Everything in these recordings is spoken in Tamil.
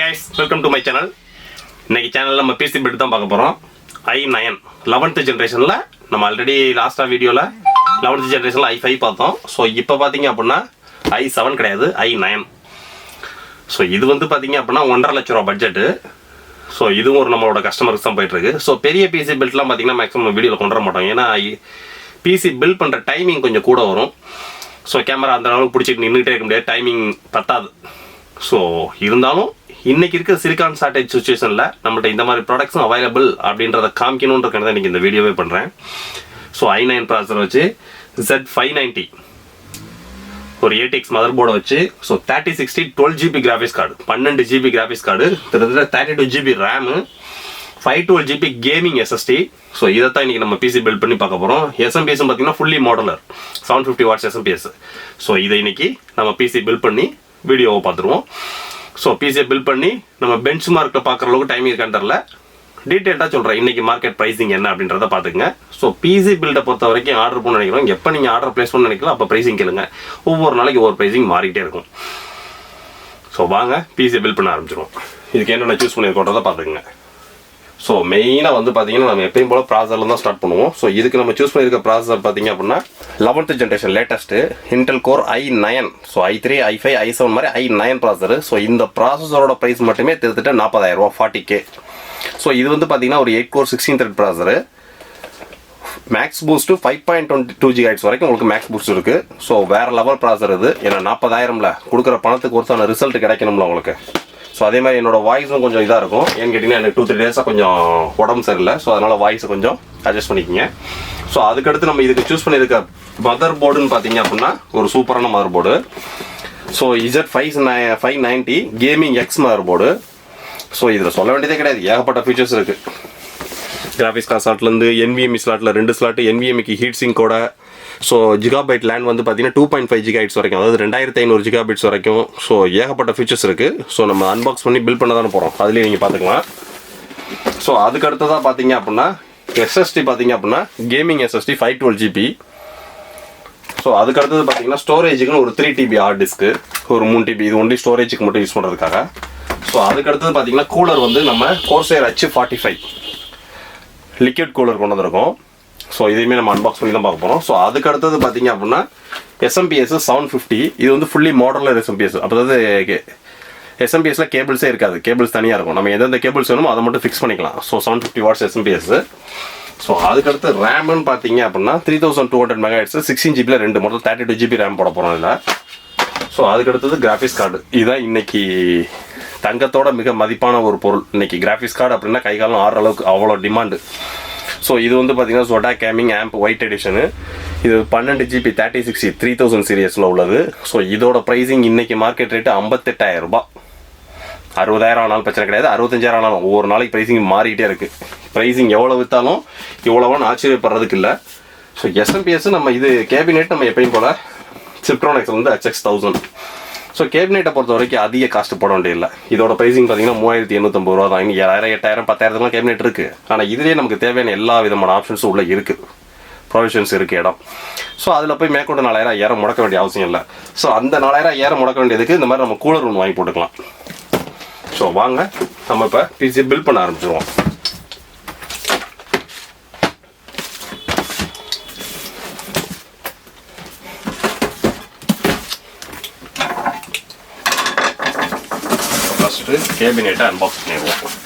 guys, welcome to my channel. இன்னைக்கு சேனல்ல நம்ம PC பில்ட் தான் பார்க்க போறோம். i9 11th ஜெனரேஷன்ல நம்ம ஆல்ரெடி லாஸ்டா வீடியோல 11th ஜெனரேஷன்ல i5 பார்த்தோம். சோ இப்போ பாத்தீங்க அப்படினா i7 கிடையாது, i9. சோ இது வந்து பாத்தீங்க அப்படினா 1.5 லட்சம் ரூபாய் பட்ஜெட். சோ இதுவும் ஒரு நம்மளோட கஸ்டமருக்கு தான் போயிட்டு இருக்கு. சோ பெரிய PC பில்ட்லாம் பாத்தீங்கன்னா மேக்ஸிமம் வீடியோல கொண்டு வர மாட்டோம். ஏன்னா PC பில்ட் பண்ற டைமிங் கொஞ்சம் கூட வரும். ஸோ கேமரா அந்த அளவுக்கு பிடிச்சிட்டு நின்றுட்டே இருக்க முடியாது, டைமிங் பத்தாது. ஸோ இருந்தாலும் இன்னைக்கு இருக்கிற சிலிக்கான் ஷார்டேஜ் சுச்சுவேஷனில் நம்மள்ட்ட இந்த மாதிரி ப்ராடக்ட்ஸும் அவைலபிள் அப்படின்றத காமிக்கணுன்றதுக்காக தான் இன்றைக்கி இந்த வீடியோவே பண்ணுறேன். ஸோ i9 ப்ராசஸர் வச்சு Z590 ஒரு 8X மதர் போர்டை வச்சு so 3060 12GB graphics card, 12GB graphics card, கிட்டத்தட்ட 32GB RAM, 512GB gaming SSD. So இதைத்தான் இன்றைக்கி நம்ம PC பில்ட் பண்ணி பார்க்க போகிறோம். SMPS பார்த்தீங்கன்னா fully modular 750 watts SMPS. So இதை இன்னைக்கு நம்ம PC பில்ட் பண்ணி வீடியோவை பார்த்துருவோம். ஸோ PCயை பில்ட் பண்ணி நம்ம பெஞ்ச் மார்க்கில் பார்க்குற அளவுக்கு டைம் இருக்கான்னு தெரில, டீட்டெயில்டாக சொல்கிறேன் இன்றைக்கி மார்க்கெட் ப்ரைஸிங் என்ன அப்படின்றத பார்த்துக்குங்க. ஸோ PC பில்டை பொறுத்த வரைக்கும் ஆர்டர் பண்ண நினைக்கிறோம், எப்போ நீங்கள் ஆர்டர் ப்ளேஸ் பண்ண நினைக்கலாம் அப்போ ப்ரைஸிங் கேளுங்க. ஒவ்வொரு நாளைக்கு ஒவ்வொரு ப்ரைஸிங் மாறிக்கிட்டே இருக்கும். ஸோ வாங்க PCயை பில்ட் பண்ண ஆரம்பிச்சிடுவோம். இதுக்கு என்னென்ன சூஸ் பண்ணியிருக்கோன்றதை பார்த்துக்குங்க. ஸோ மெயினாக வந்து பார்த்தீங்கன்னா நம்ம எப்பயும் போல் ப்ராசரில் தான் ஸ்டார்ட் பண்ணுவோம். ஸோ இதுக்கு நம்ம சூஸ் பண்ணியிருக்க ப்ராசர் பார்த்தீங்க அப்படின்னா 11th generation latest Intel core i9. So i3, i5, i7 மாதிரி i9 ப்ராசரு. ஸோ இந்த ப்ராசஸரோட ப்ரைஸ் மட்டுமே திருத்திட்டு 40,000 ரூபா, 40K. ஸோ இது வந்து பார்த்தீங்கன்னா ஒரு 8 core 16 thread processor. Max boost 5.22 GHz வரைக்கும் உங்களுக்கு மேக்ஸ் பூஸ்ட் இருக்குது. ஸோ வேறு லெவல் ப்ராசர் இது. ஏன்னா 40,000ல கொடுக்குற பணத்துக்கு ஒருத்தான ரிசல்ட் கிடைக்கணும்ல உங்களுக்கு. ஸோ அதே மாதிரி என்னோடய வாய்ஸும் கொஞ்சம் இதாக இருக்கும். ஏன்னு கேட்டிங்கன்னா எனக்கு 2-3 டேஸாக கொஞ்சம் உடம்பு சரியில்லை. ஸோ அதனால் வாய்ஸை கொஞ்சம் அட்ஜஸ்ட் பண்ணிக்கோங்க. ஸோ அதுக்கடுத்து நம்ம இதுக்கு சூஸ் பண்ணியிருக்க மதர் போர்டுன்னு பார்த்தீங்க அப்படின்னா ஒரு சூப்பரான mother board. So Z590 gaming X mother board. So இதில் சொல்ல வேண்டியதே கிடையாது, ஏகப்பட்ட ஃபீச்சர்ஸ் இருக்குது. கிராஃபிக்ஸ் கார்டு ஸ்லாட்லேருந்து NVMe ஸ்லாட்டில் 2 ஸ்லாட்டு, NVMeக்கு ஹீட் சிங்கோட. ஸோ ஜிகாபைட் லேண்ட் வந்து பார்த்தீங்கன்னா 2.5 GHz வரைக்கும், அதாவது 2500 GB வரைக்கும். ஸோ ஏகப்பட்ட ஃபீச்சர்ஸ் இருக்குது. ஸோ நம்ம அன்பாக்ஸ் பண்ணி பில்ட் பண்ண தானே போகிறோம், அதுலேயும் நீங்கள் பார்த்துக்கலாம். ஸோ அதுக்கு அடுத்ததாக பார்த்தீங்க அப்படின்னா SSD பார்த்தீங்க அப்படின்னா கேமிங் SSD 512GB. ஸோ அதுக்கு அடுத்தது பார்த்தீங்கன்னா ஸ்டோரேஜுக்குன்னு ஒரு 3TB ஹார்ட் டிஸ்க்கு, ஒரு 3TB, இது ஒன்லி ஸ்டோரேஜுக்கு மட்டும் யூஸ் பண்ணுறதுக்காக. ஸோ அதுக்கு அடுத்தது பார்த்தீங்கன்னா கூலர் வந்து நம்ம Corsair H45 லிக்விட் கூலர் கொண்டு வந்திருக்கோம். ஸோ இதையுமே நம்ம அன்பாக்ஸ் பண்ணி தான் பார்க்க போகிறோம். ஸோ அதுக்கு அடுத்தது பார்த்தீங்க அப்படின்னா SMPS 750. இது வந்து ஃபுல்லி மாடலர் SMPS. அதாவது SMPSல கேபிள்ஸே இருக்காது, கேபிள்ஸ் தனியாக இருக்கும். நம்ம எந்தெந்த கேபிள்ஸ் வேணுமோ அதை மட்டும் ஃபிக்ஸ் பண்ணிக்கலாம். So 750 watts SMPS. ஸோ அதுக்கடுத்து ரேம்னு பார்த்தீங்க அப்படின்னா 3200 MHz 16GB 2, மொத்தம் 32GB ரேம் போட போகிறோம் இதில். ஸோ அதுக்கடுத்தது கிராஃபிக்ஸ் கார்டு. இதுதான் இன்னைக்கு தங்கத்தோட மிக மதிப்பான ஒரு பொருள். இன்னைக்கு கிராஃபிக்ஸ் கார்டு அப்படின்னா கைகாலம் ஆடுற அளவுக்கு அவ்வளோ டிமாண்டு. ஸோ இது வந்து பார்த்தீங்கன்னா Zoda gaming amp white edition. இது 12GB 3060 3000 சீரியஸில் உள்ளது. ஸோ இதோட ப்ரைஸிங் இன்னைக்கு மார்க்கெட் ரேட்டு 58,000 ரூபாய். 60,000 ஆனாலும் பிரச்சனை கிடையாது, 65,000 ஆனாலும் ஒவ்வொரு நாளைக்கு ப்ரைஸிங் மாறிக்கிட்டே இருக்குது. ப்ரைஸிங் எவ்வளோ விற்றாலும் இவ்வளோவான்னு ஆச்சரியப்படுறதுக்கு இல்லை. ஸோ SMPS நம்ம இது கேபினெட் நம்ம எப்பயும் போல் சிப்ட்ரானிக்ஸ் வந்து HX1000. ஸோ கேபினெட்டை பொறுத்த வரைக்கும் அதிக காஸ்ட் போட வேண்டியதில்லை. இதோட ப்ரைஸிங் பார்த்தீங்கன்னா 3850 ரூபா தான். இன்னும் 7,000, 8,000, 10,000 கேபினெட் இருக்குது. ஆனால் இதுலேயே நமக்கு தேவையான எல்லா விதமான ஆப்ஷன்ஸும் உள்ளே இருக்குது, ப்ரொவிஷன்ஸ் இருக்குது இடம். ஸோ அதில் போய் மேற்கொண்டு 4,000 ஏற முடக்க வேண்டிய அவசியம் இல்லை. ஸோ அந்த 4,000 ஏற முடக்க வேண்டியதுக்கு இந்த மாதிரி நம்ம கூலர் ஒன்று வாங்கி போட்டுக்கலாம். ஸோ வாங்க நம்ம இப்போ PC பில்ட் பண்ண ஆரம்பிச்சிடுவோம். கேபினெட்டை அன்பாக்ஸ் பண்ணிடுவோம்.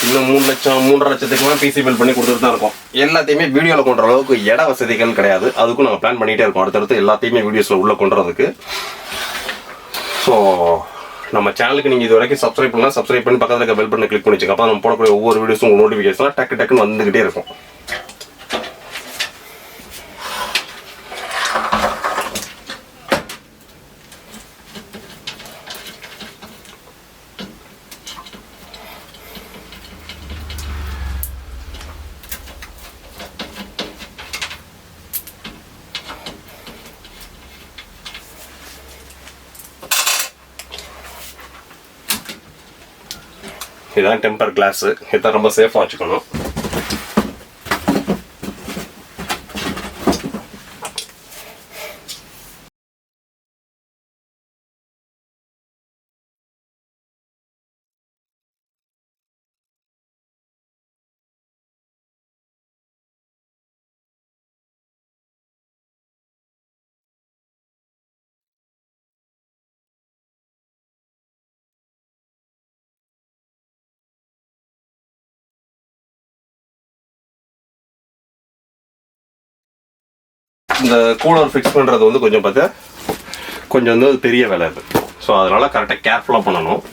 இன்னும் 3 லட்சம் 3.5 லட்சத்துக்குமே PC பில்ட் பண்ணி கொடுத்துட்டு தான் இருக்கோம். எல்லாத்தையுமே வீடியோவில் கொண்ட அளவுக்கு இட வசதிகள் கிடையாது. அதுக்கும் நாங்கள் பிளான் பண்ணிகிட்டே இருக்கோம் அடுத்தடுத்து எல்லாத்தையுமே வீடியோஸில் உள்ளே கொண்டுறதுக்கு. ஸோ நம்ம சேனலுக்கு நீங்கள் இது வரைக்கும் சப்ஸ்கிரைப் பண்ணலாம், சப்ஸ்கிரைப் பண்ணி பக்கத்தில் இருக்க பெல் பட்டனை கிளிக் பண்ணி வச்சுக்க. அப்போ நம்ம போடக்கூடிய ஒவ்வொரு வீடியோஸும் நோட்டிஃபிகேஷன் டக்குன்னு வந்துக்கிட்டே இருக்கும். இதுதான் டெம்பர் கிளாஸு, இதுதான் ரொம்ப சேஃபாக வச்சுக்கணும். இந்த கூலர் ஃபிக்ஸ் பண்ணுறது வந்து கொஞ்சம் வந்து பெரிய வேலை இது. ஸோ அதனால் கரெக்டாக கேர்ஃபுல்லாக பண்ணணும்.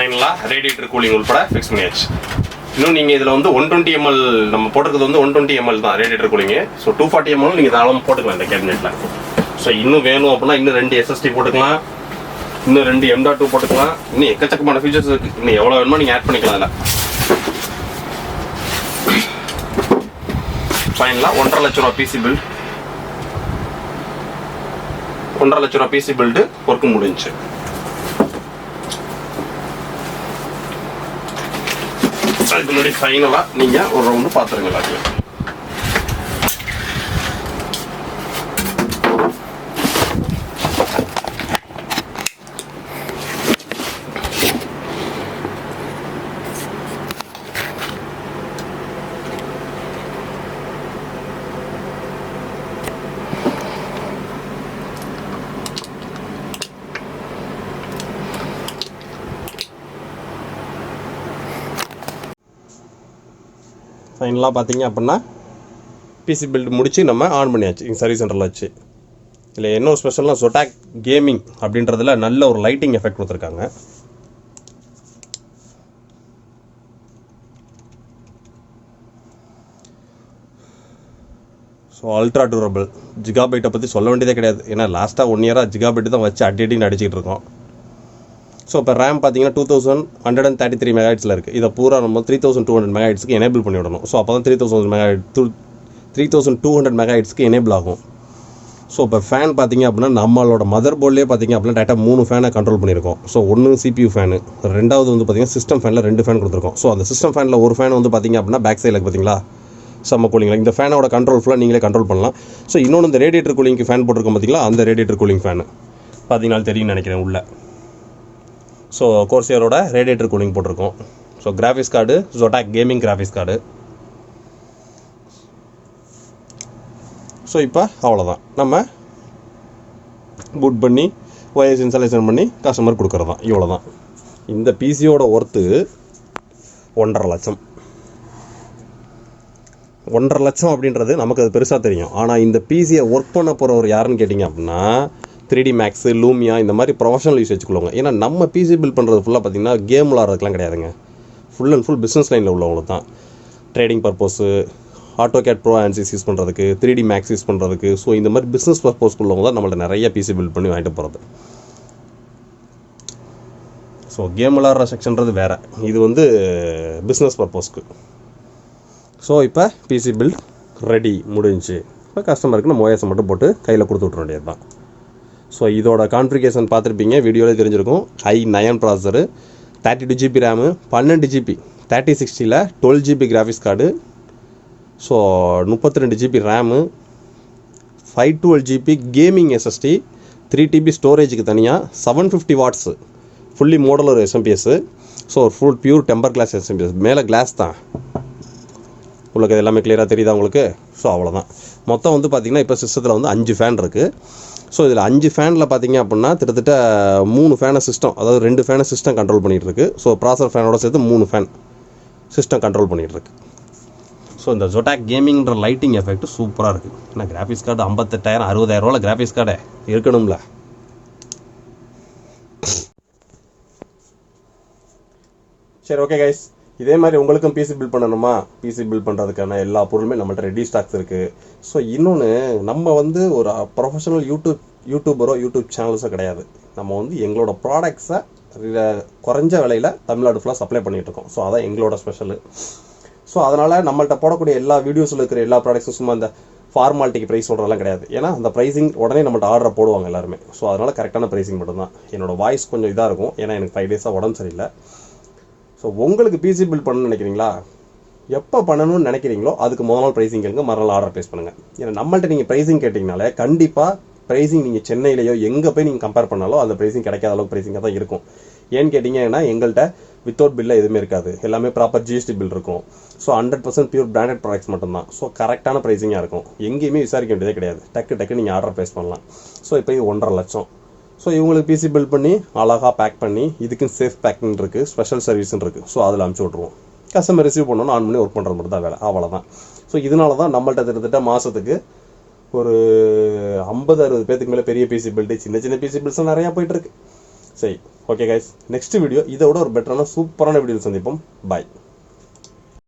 ஃபைனலாக ரேடியேட்டர் கூலிங் உள்பட ஃபிக்ஸ் பண்ணியாச்சு. இன்னும் நீங்கள் இதில் வந்து 120 ml நம்ம போட்டுக்கிறது வந்து 120 ml தான் ரேடியேட்டர் கூலிங்கு. ஸோ 240 ml நீங்கள் தாராளமாக போட்டுக்கலாம் இந்த கேபினெட்டில். ஸோ இன்னும் வேணும் அப்படின்னா இன்னும் 2 SSD போட்டுக்கலாம், இன்னும் 2 M.2 போட்டுக்கலாம், இன்னும் எக்கச்சக்கமான ஃபீச்சர்ஸ் இருக்குது. இன்னும் எவ்வளோ வேணுமோ நீங்கள் ஆட் பண்ணிக்கலாம் அதில். ஃபைனலாக 1.5 லட்ச ரூபா பிசி பில்ட், 1.5 லட்ச ரூபா பிசி பில்டு ஒர்க்கு முடிஞ்சு. அதுக்கு முன்னாடி ஃபைனலாக நீங்கள் ஒரு ரவுண்டு பார்த்துருங்க எல்லாத்தையும். ஃபைனலாக பார்த்தீங்க அப்படின்னா பிசி பில்டு முடிச்சு நம்ம ஆன் பண்ணியாச்சு இங்கே சர்வீஸ் சென்டரில் வச்சு. இதில் என்ன ஒரு ஸ்பெஷல்னால் ஜொட்டாக் கேமிங் அப்படின்றதுல நல்ல ஒரு லைட்டிங் எஃபெக்ட் கொடுத்துருக்காங்க. ஸோ அல்ட்ரா டூரபிள், ஜிகாபைட்டை பற்றி சொல்ல வேண்டியதே கிடையாது. ஏன்னா லாஸ்ட்டாக 1 இயராக ஜிகாபைட்டு தான் வச்சு அடின்னு அடிச்சுக்கிட்டு இருக்கோம். ஸோ இப்போ ரேம் பார்த்தீங்கன்னா 2133 மெகாஹெட்ஸில் இருக்குது. இதை பூரா நம்ம 3200 மெகாஹெட்ஸ்க்கு எனேபிள் பண்ணி விடணும். ஸோ அப்போ தான் 3200 மெகாஹெட்ஸ்க்கு எனேபிள் ஆகும். ஸோ இப்போ ஃபேன் பார்த்தீங்க அப்படின்னா நம்மளோட மதர் போர்ட்லேயே பார்த்தீங்க அப்படின்னா டேட்டா 3 ஃபேனை கண்ட்ரோல் பண்ணியிருக்கோம். ஸோ ஒன்று CPU ஃபேனு, ரெண்டாவது வந்து பார்த்தீங்கன்னா சிஸ்டம் ஃபேனில் 2 ஃபேன் கொடுத்துருக்கோம். ஸோ அந்த சிஸ்டம் ஃபேனில் ஒரு ஃபேன் வந்து பார்த்தீங்க அப்படின்னா பேக் சைடில் பார்த்தீங்களா செம்ம கூலிங்கில், இந்த ஃபேனோட கண்ட்ரோல் ஃபுல்லாக நீங்களே கண்ட்ரோல் பண்ணலாம். ஸோ இன்னொன்று இந்த ரேடியேட்டர் கூலிங்க்கு ஃபேன் போட்டிருக்கோம் பார்த்தீங்களா, அந்த ரேடியேட்டர் கூலிங் ஃபேனு பார்த்தீங்கன்னா தெரியும்னு நினைக்கிறேன் உள்ள. ஸோ கோர்சியரோட ரேடியேட்டர் கூலிங் போட்டிருக்கோம். So graphics card Zotac gaming graphics card. So இப்போ அவ்வளோதான், நம்ம பூட் பண்ணி ஒயர்ஸ் இன்ஸ்டாலேஷன் பண்ணி கஸ்டமர் கொடுக்குறது தான். இவ்வளோ தான் இந்த பிசியோட ஒர்த்து. 1.5 லட்சம். 1.5 லட்சம் அப்படின்றது நமக்கு அது பெருசாக தெரியும். ஆனால் இந்த பிசியை ஒர்க் பண்ண போகிறவர் யாருன்னு கேட்டிங்க அப்படின்னா 3D Max, லூமியா இந்த மாதிரி ப்ரொஃபஷனல் யூசேஜ்க்குள்ளவங்க. ஏன்னா நம்ம பிசி பில்ட் பண்ணுறது ஃபுல்லாக பார்த்திங்கன்னா கேம் விளாட்றதுக்குலாம் கிடையாதுங்க. ஃபுல் அண்ட் ஃபுல் பிஸ்னஸ் லைனில் உள்ளவங்களுக்கு தான். Trading purpose, AutoCAD Pro ANSYS use பண்ணுறதுக்கு, 3D Max யூஸ் பண்ணுறதுக்கு. ஸோ இந்த மாதிரி பிஸ்னஸ் பர்பஸ்க்குள்ளவங்க தான் நம்மள்ட்ட நிறைய பிசி பில்ட் பண்ணி வாங்கிட்டு போகிறது. ஸோ கேம் விளாட்ற செக்ஷன்றது வேறு, இது வந்து பிஸ்னஸ் பர்பஸ்க்கு. ஸோ இப்போ பிசி பில்ட் ரெடி முடிஞ்சு. இப்போ கஸ்டமருக்கு நம்ம OS மட்டும் போட்டு கையில் கொடுத்து விட்ற வேண்டியது தான். ஸோ இதோட கான்ஃபிகரேஷன் பார்த்துருப்பீங்க, வீடியோவிலே தெரிஞ்சிருக்கும். i9 processor, 32 GB RAM, 12 GB 3060ல் 12 GB graphics card, so 32 GB RAM, 512 GB gaming SSD, 3 TB ஸ்டோரேஜுக்கு தனியாக, 750 வாட்ஸு ஃபுல்லி மோடலர் SMPS. ஸோ full pure temper glass SMPS, மேலே கிளாஸ் தான். உங்களுக்கு இது எல்லாமே கிளியராக தெரியுதா உங்களுக்கு? ஸோ அவ்வளோதான். மொத்தம் வந்து பார்த்திங்கன்னா இப்போ சிஸ்டத்தில் வந்து 5 ஃபேன் இருக்குது. ஸோ இதில் 5 ஃபேனில் பார்த்தீங்க அப்படின்னா கிட்டத்தட்ட 3 ஃபேனை சிஸ்டம், அதாவது 2 ஃபேனை சிஸ்டம் கண்ட்ரோல் பண்ணிகிட்டு இருக்குது. ஸோ ப்ராசர் ஃபேனோட சேர்த்து 3 ஃபேன் சிஸ்டம் கண்ட்ரோல் பண்ணிகிட்ருக்கு. ஸோ இந்த ஜொட்டாக் கேமிங்ன்ற லைட்டிங் எஃபெக்ட் சூப்பராக இருக்குது. ஏன்னா கிராஃபிக்ஸ் கார்டு 58,000 60,000 கிராஃபிக்ஸ் கார்டே இருக்கணும்ல. சரி, ஓகே கைஸ், இதே மாதிரி உங்களுக்கும் பிசி பில்ட் பண்ணணுமா? பிசி பில்ட் பண்ணுறதுக்கான எல்லா பொருளுமே நம்மள்ட்ட ரெடி ஸ்டாக்ஸ் இருக்குது. ஸோ இன்னொன்று, நம்ம வந்து ஒரு ப்ரொஃபஷனல் யூடியூபரோ யூடியூப் சேனல்ஸோ கிடையாது. நம்ம வந்து எங்களோட ப்ராடக்ட்ஸை குறைஞ்ச விலையில் தமிழ்நாடு ஃபுல்லாக சப்ளை பண்ணிகிட்ருக்கோம். ஸோ அதான் எங்களோட ஸ்பெஷலு. ஸோ அதனால் நம்மள்ட்ட போடக்கூடிய எல்லா வீடியோஸில் இருக்கிற எல்லா ப்ராடக்ட்ஸும் சும்மா அந்த ஃபார்மாலிட்டிக்கு ப்ரைஸ் சொல்கிறதெல்லாம் கிடையாது. ஏன்னா அந்த ப்ரைஸிங் உடனே நம்மள்ட்ட ஆர்டரை போடுவாங்க எல்லாருமே. ஸோ அதனால் கரெக்டான ப்ரைஸிங் மட்டும்தான். என்னோடய வாய்ஸ் கொஞ்சம் இதாக இருக்கும், ஏன்னா எனக்கு 5 டேஸாக உடம்பு சரியில்லை. ஸோ உங்களுக்கு பிசி பில்ட் பண்ணணும்னு நினைக்கிறீங்களா? எப்போ பண்ணணும்னு நினைக்கிறீங்களோ அதுக்கு முதல் நாள் ப்ரைஸிங் கேளுங்க, மறுநாள் ஆர்டர் ப்ளேஸ் பண்ணுங்கள். ஏன்னா நம்மள்ட்ட நீங்கள் ப்ரைஸிங் கேட்டிங்கனாலே கண்டிப்பாக ப்ரைஸிங் நீங்கள் சென்னையிலையோ எங்கே போய் நீங்கள் கம்பேர் பண்ணாலும் அந்த ப்ரைஸிங் கிடைக்காத அளவுக்கு ப்ரைஸிங்காக தான் இருக்கும். ஏன்னு கேட்டிங்கன்னா எங்கள்கிட்ட வித்தவுட் பில்லில் எதுவுமே இருக்காது, எல்லாமே ப்ராப்பர் GST பில் இருக்கும். ஸோ 100% பியூர் பிராண்டட் ப்ராடக்ட்ஸ் மட்டும்தான். ஸோ கரெக்டான ப்ரைஸிங்காக இருக்கும், எங்கேயுமே விசாரிக்க வேண்டியதே கிடையாது. டக்கு நீங்கள் ஆர்டர் ப்ளேஸ் பண்ணலாம். ஸோ இப்போ இது 1.5 லட்சம். ஸோ இவங்களுக்கு பிசி பில்ட் பண்ணி அழகாக பேக் பண்ணி இதுக்குன்னு சேஃப் பேக்கிங் இருக்குது, ஸ்பெஷல் சர்வீஸ்ன்னு இருக்குது. ஸோ அதில் அனுப்பிச்சி விட்ருவோம். கஸ்டமர் ரிசீவ் பண்ணணும், ஆன் பண்ணி ஒர்க் பண்ணுறது மட்டும் தான் வேலை, அவ்வளோதான். ஸோ இதனால தான் நம்மள்ட்ட கிட்டத்தட்ட மாதத்துக்கு ஒரு 50-60 பேத்துக்கு மேலே பெரிய பிசி பில்டு, சின்ன சின்ன பிசி பில்ட்ஸும் நிறையா போயிட்டுருக்கு. சரி, ஓகே கைஸ், நெக்ஸ்ட் வீடியோ இதை விட ஒரு பெட்டரான சூப்பரான வீடியோ சந்திப்போம். பாய்.